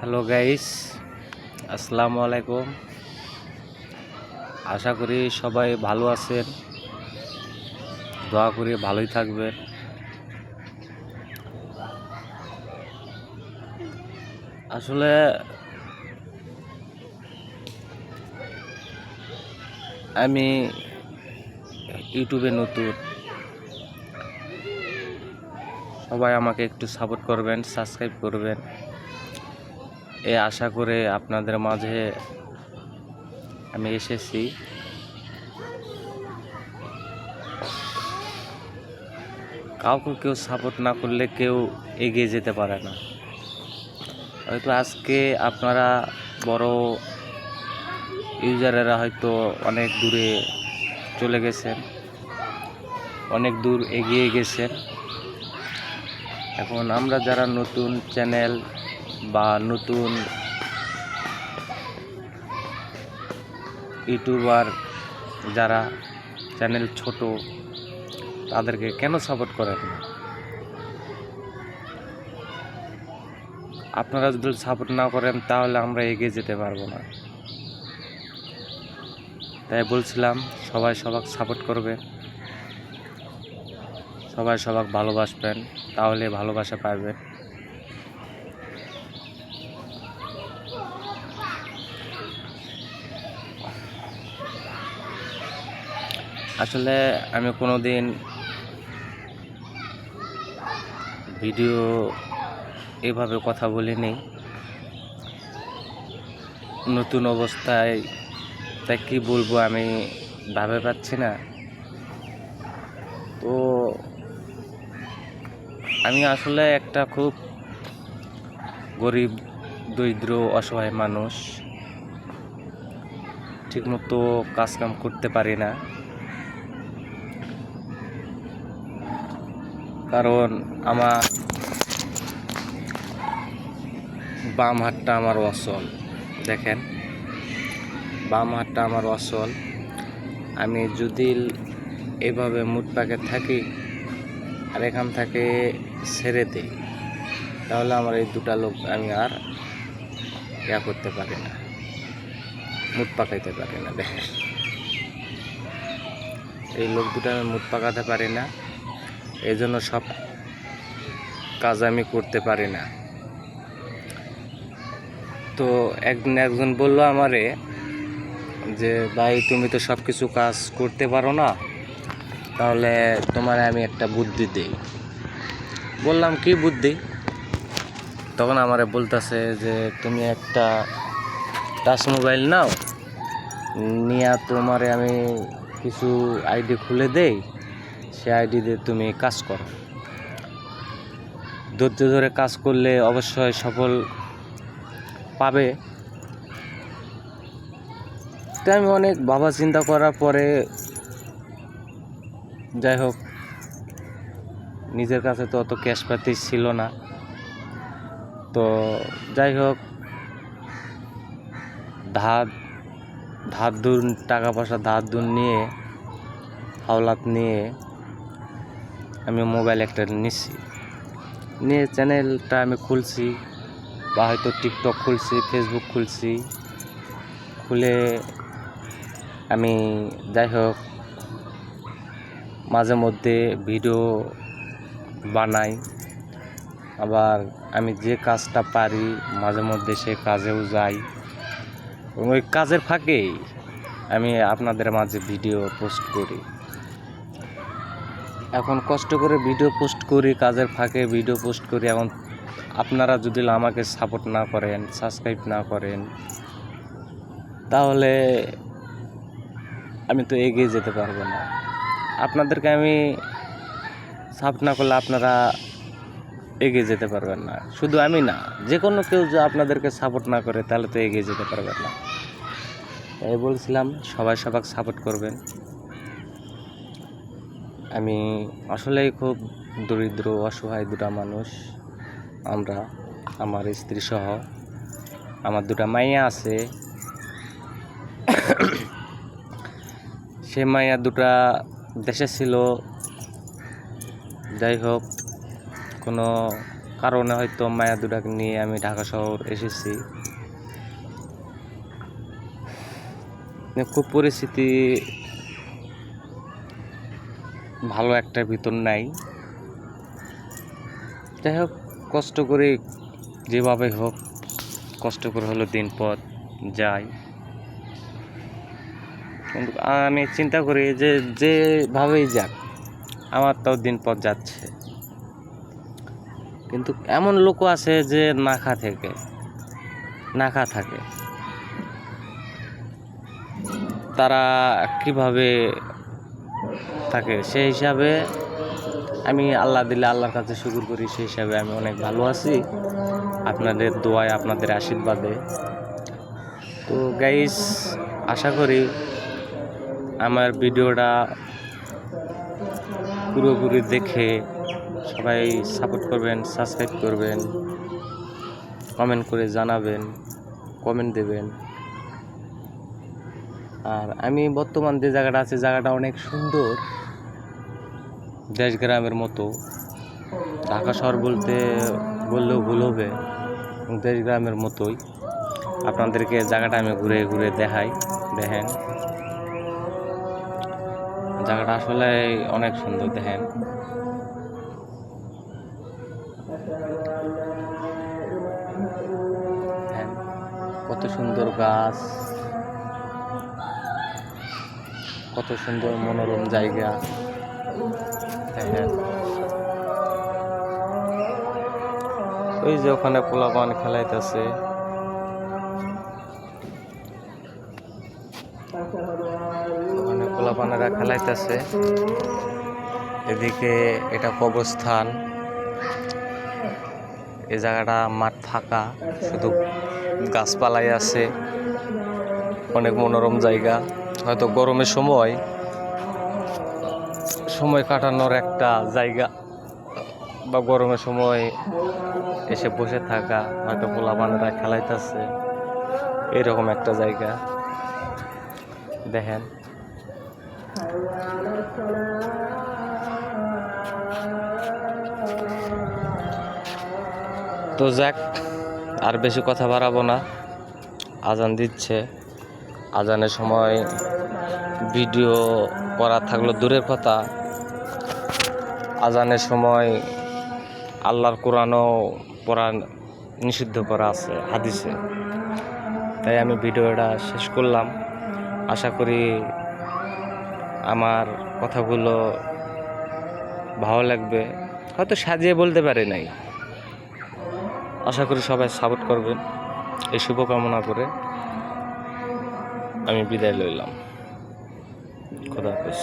Hello guys, আসসালামু আলাইকুম। আশা করি সবাই ভালো আছেন, দোয়া করি ভালোই থাকবেন। আসলে আমি ইউটিউবে নতুন, সবাই আমাকে একটু সাপোর্ট করবেন, সাবস্ক্রাইব করবেন এই আশা করে আপনাদের মাঝে আমি এসেছি। কাউকে কেউ সাপোর্ট না করলে কেউ এগিয়ে যেতে পারে না। হয়তো আজকে আপনারা বড় ইউজারেরা হয়তো অনেক দূরে চলে গেছেন, অনেক দূর এগিয়ে গেছেন। এখন আমরা যারা নতুন চ্যানেল বা নতুন ইউটিউবার, যারা চ্যানেল ছোট, তাদেরকে কেন সাপোর্ট করেন না? আপনারা যদি সাপোর্ট না করেন তাহলে আমরা এগিয়ে যেতে পারবো না। তাই বলছিলাম সবাই সবাইকে সাপোর্ট করবে, সবাই সবাইকে ভালোবাসবেন, তাহলে ভালোবাসা পাবেন। আসলে আমি কোনোদিন ভিডিও এভাবে কথা বলিনি, নতুন অবস্থায়, তাই কি বলবো আমি ভাবে পাচ্ছি না। তো আমি আসলে একটা খুব গরিব, দরিদ্র, অসহায় মানুষ, ঠিকমতো কাজকাম করতে পারি না, কারণ আমার বাম হাতটা আমার অচল। দেখেন, বাম হাতটা আমার অচল। আমি যদি এভাবে মুট পাকে থাকি আর এখান থেকে ছেড়ে দিই, তাহলে আমার এই দুটা লোক আমি আর করতে পারি না, মুট পাকাইতে পারি না। দেখেন, এই লোক দুটো আমি মুট পাকাতে পারি না, এই জন্য সব কাজ আমি করতে পারি না। তো একজন বলল আমারে যে ভাই, তুমি তো সব কিছু কাজ করতে পারো না, তাহলে তোমার আমি একটা বুদ্ধি দিই। বললাম কি বুদ্ধি? তখন আমারে বলতেছে যে তুমি একটা টাচ মোবাইল নাও, নিয়ে তোমারে আমি কিছু আইডি খুলে দেই, সে আইডি দিয়ে তুমি কাজ করো। ধৈর্য ধরে কাজ করলে অবশ্যই সফল পাবে। তো আমি অনেক ভাবা চিন্তা করার পরে, যাই হোক, নিজের কাছে তো অত ক্যাশ পাতি ছিল না। তো যাই হোক, ধার ধুর, টাকা পয়সা ধার ধুর নিয়ে, হাওলাত নিয়ে আমি মোবাইল একটা নিচ্ছি, নিয়ে চ্যানেলটা আমি খুলছি, বা হয়তো টিকটক খুলছি, ফেসবুক খুলছি। খুলে আমি, যাই হোক, মাঝে মধ্যে ভিডিও বানাই। আবার আমি যে কাজটা পারি মাঝে মধ্যে সে কাজেও যাই, এবং ওই কাজের ফাঁকেই আমি আপনাদের মাঝে ভিডিও পোস্ট করি। এখন কষ্ট করে ভিডিও পোস্ট করি, কাজের ফাঁকে ভিডিও পোস্ট করি। এখন আপনারা যদি আমাকে সাপোর্ট না করেন, সাবস্ক্রাইব না করেন, তাহলে আমি তো এগিয়ে যেতে পারবো না। আপনাদেরকে আমি সাপোর্ট না করলে আপনারা এগিয়ে যেতে পারবেন না। শুধু আমি না, যে কোনো কেউ যে আপনাদেরকে সাপোর্ট না করে তাহলে তো এগিয়ে যেতে পারবেন না। তাই বলছিলাম সবাই সবাইকে সাপোর্ট করবেন। আমি আসলেই খুব দরিদ্র, অসহায় দুটা মানুষ আমরা, আমার স্ত্রী সহ। আমার দুটা মাইয়া আছে, সে মাইয়া দুটা দেশে ছিল। যাই হোক, কোনো কারণে হয়তো মায়া দুটাকে নিয়ে আমি ঢাকা শহর এসেছি। খুব পরিস্থিতি ভালো একটা ভিতর নাই। যাই হোক, কষ্ট করে যেভাবে হোক কষ্ট করে হলো দিন পথ যাই। কিন্তু আমি চিন্তা করি যে যেভাবেই যাক আমার তাও দিন পথ যাচ্ছে। কিন্তু এমন লোকও আছে যে না খা থাকে, তারা কিভাবে থাকে সেই হিসাবে আমি আল্লাহ দিলে আল্লাহর কাছে শুকর করি, সেই হিসাবে আমি অনেক ভালো আছি আপনাদের দোয়ায়, আপনাদের আশীর্বাদে। তো গাইস, আশা করি আমার ভিডিওটা পুরোপুরি দেখে সবাই সাপোর্ট করবেন, সাবস্ক্রাইব করবেন, কমেন্ট করে জানাবেন, কমেন্ট দেবেন। আর আমি বর্তমান যে জায়গাটা আছে, জায়গাটা অনেক সুন্দর, দেশ গ্রামের মতো। ঢাকা শহর বললেও ভুল হবে, দেশ গ্রামের মতোই। আপনাদেরকে জায়গাটা আমি ঘুরে ঘুরে দেখাই, দেখেন জায়গাটা আসলে অনেক সুন্দর। দেখেন কত সুন্দর গাছ, কত সুন্দর মনোরম জায়গা। দেখেন ওই যে ওখানে পোলাপান খেলাইতেছে, ওখানে পোলাপানেরা খেলাইতেছে। এদিকে এটা কবরস্থান, এই জায়গাটা মাঠ ফাঁকা, শুধু গাছপালাই আছে, অনেক মনোরম জায়গা। হয়তো গরমের সময় কাটানোর একটা জায়গা, বা গরমের সময় এসে বসে থাকা, হয়তো পোলাপানেরা খেলাইতেছে, এরকম একটা জায়গা। দেখেন তো যাক, আর বেশি কথা বাড়াবো না। আজান দিচ্ছে, আজানের সময় ভিডিও করা থাকলো দূরের কথা, আজানের সময় আল্লাহর কোরআনও পড়া নিষিদ্ধ করা আছে হাদিসে। তাই আমি ভিডিওটা শেষ করলাম। আশা করি আমার কথাগুলো ভালো লাগবে, হয়তো সাজিয়ে বলতে পারি নাই। আশা করি সবাই সাপোর্ট করবেন, এই শুভকামনা করে আমি বিদায় লইলাম। খোদা হাফেজ।